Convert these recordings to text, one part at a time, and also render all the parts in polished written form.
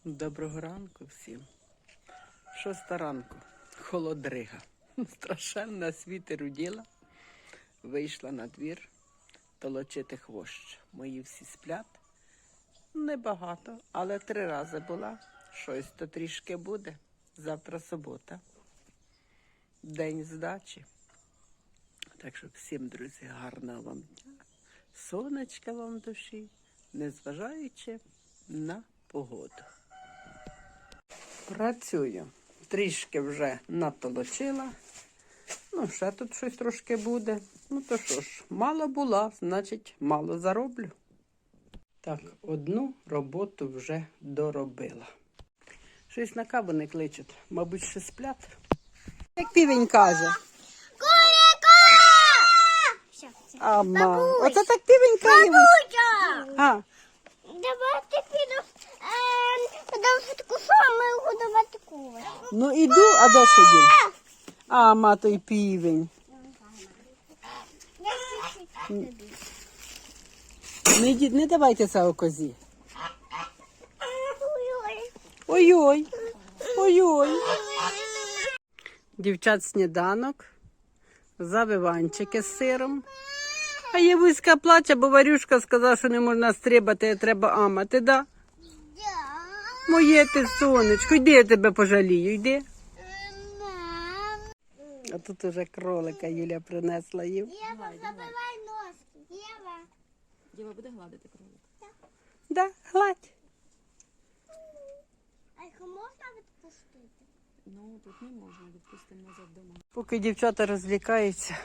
Доброго ранку всім. 6 ранку. Холодрига. Страшенна світи руділа. Вийшла на двір толочити хвощ. Мої всі сплять. Небагато, але 3 рази була. Щось то трішки буде. Завтра субота. День здачі. Так що всім, друзі, гарного вам дня. Сонечка вам в душі, незважаючи на погоду. Працюю. Трішки вже натолочила. Ну, ще тут щось трошки буде. Ну, то що ж, мало була, значить, мало зароблю. Так, одну роботу вже доробила. Щось на каву не кличуть. Мабуть, ще сплять. Як півень каже. Ама, оце так півень каже. А. Давайте піду в таку саму годувати куру. Ну іду, а де ще дім? Ама, той півень. Не давайте це козі. Ой-ой, ой-ой. Дівчат сніданок, завиванчики з сиром. А Євуська плаче, бо Варюшка сказала, що не можна стрибати, треба амати, да? Моє ти сонечко, йди, я тебе пожалію, йди. А тут уже кролика Юля принесла їм. Єва, забивай носки. Єва. Єва буде гладити кролика? Так. Да, гладь. А їх можна відпустити? Ну, тут не можна, відпустимо назад дома. Поки дівчата розлікаються,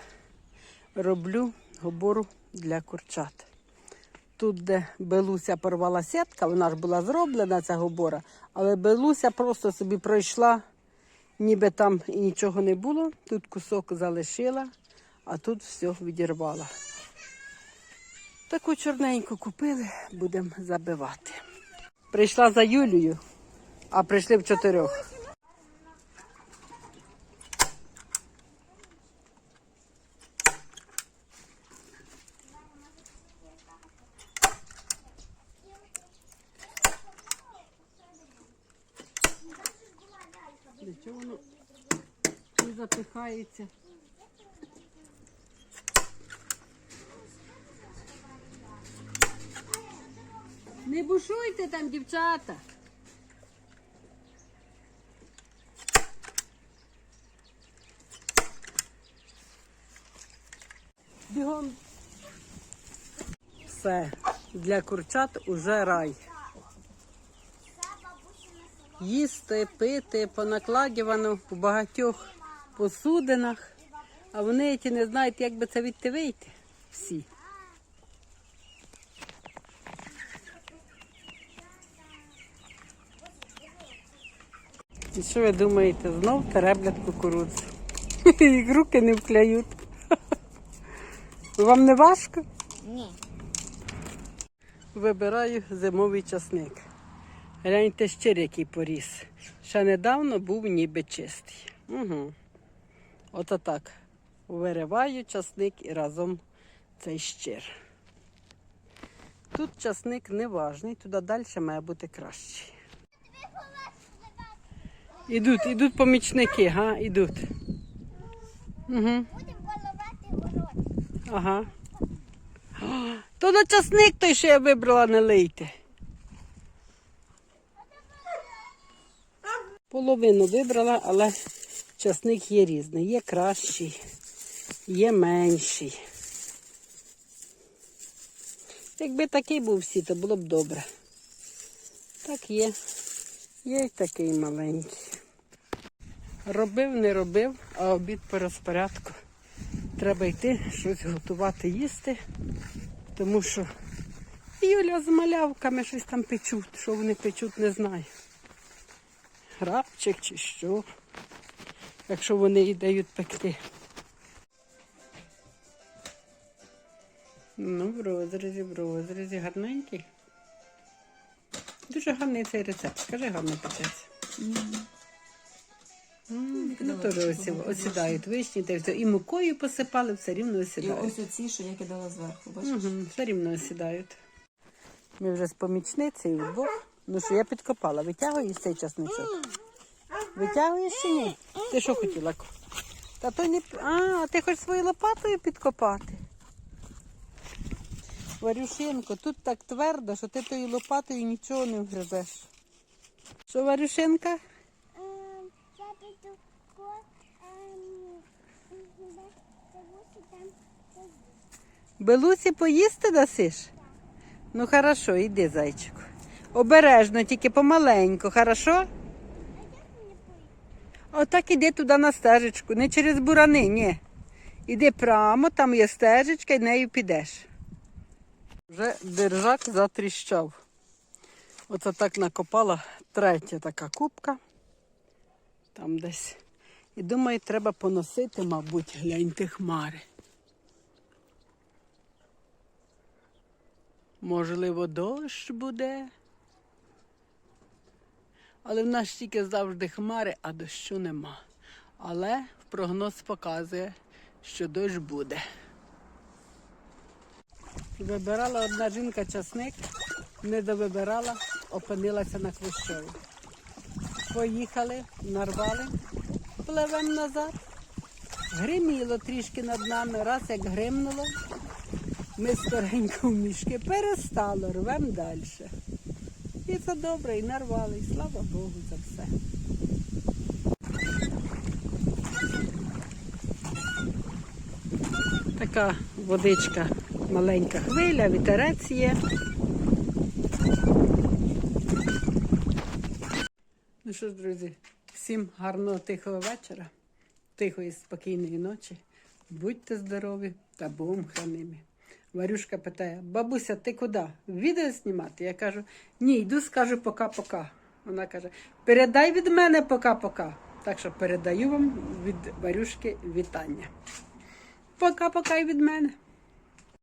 роблю гобору для курчат. Тут, де Белуся порвала сітка, вона ж була зроблена, ця гобора, але Белуся просто собі пройшла, ніби там і нічого не було. Тут кусок залишила, а тут все відірвала. Таку чорненьку купили, будемо забивати. Прийшла за Юлією, а прийшли в 4. Для чого воно не запихається? Не бушуйте там, дівчата. Бігом. Все, для курчат уже рай. Їсти, пити, понакладівано у багатьох посудинах, а вони ті не знають, як би це відти вийти всі. І що ви думаєте, знов тереблять кукурудзу? Їх руки не вкляють. Вам не важко? Ні. Вибираю зимовий часник. Гляньте, щир який поріс. Ще недавно був ніби чистий. Угу. Ото так. Вириваю часник і разом цей щир. Тут часник не важний, туди далі має бути кращий. Ідуть помічники, га, ідуть. Угу. Будемо поливати город. Ага. О, то на часник той, що я вибрала, не лийте. Половину вибрала, але часник є різний. Є кращий, є менший. Якби такий був всі, то було б добре. Так є. Є й такий маленький. Робив, не робив, а обід по розпорядку. Треба йти, щось готувати, їсти. Тому що Юля з малявками щось там печуть. Що вони печуть, не знаю. Грабчик чи що, якщо вони їй дають пекти. Ну, в розрізі, гарненький. Дуже гарний цей рецепт. Скажи, гарно печеться. Ну, теж осідають вишні, та все. І мукою посипали, все рівно І осідають. ось оці, що я кидала зверху, бачиш? Угу, все рівно осідають. Ми вже з помічницею вдвох Ну що, я підкопала. Витягуєш цей часничок? Витягуєш чи ні? Ти що хотіла? Та той не... А ти хочеш своєю лопатою підкопати? Варюшинко, тут так твердо, що ти тою лопатою нічого не вгризеш. Що, Варюшинка? Я піду там. Белусі поїсти дасиш? Ну, хорошо, йди, зайчику. Обережно, тільки помаленьку, хорошо? Отак іди туди на стежечку, не через бурани, ні. Іди прямо, там є стежечка і нею підеш. Вже держак затріщав. Оце так накопала третя така кубка. Там десь. І думаю, треба поносити, мабуть, гляньте хмари. Можливо, дощ буде. Але в нас тільки завжди хмари, а дощу нема. Але прогноз показує, що дощ буде. Вибирала одна жінка часник, не довибирала, опинилася на Хвощові. Поїхали, нарвали, пливемо назад. Гриміло трішки над нами, раз як гримнуло, ми скоренько в мішки перестало, рвемо далі. І це добре, і нарвали, і слава Богу за все. Така водичка, маленька хвиля, вітерець є. Ну що ж, друзі, всім гарного тихого вечора, тихої спокійної ночі. Будьте здорові та Богом хранимі. Варюшка питає: бабуся, ти куди? Відео знімати? Я кажу: ні, йду, скажу пока-пока. Вона каже: передай від мене пока-пока. Так що передаю вам від Варюшки вітання. Пока-пока і від мене.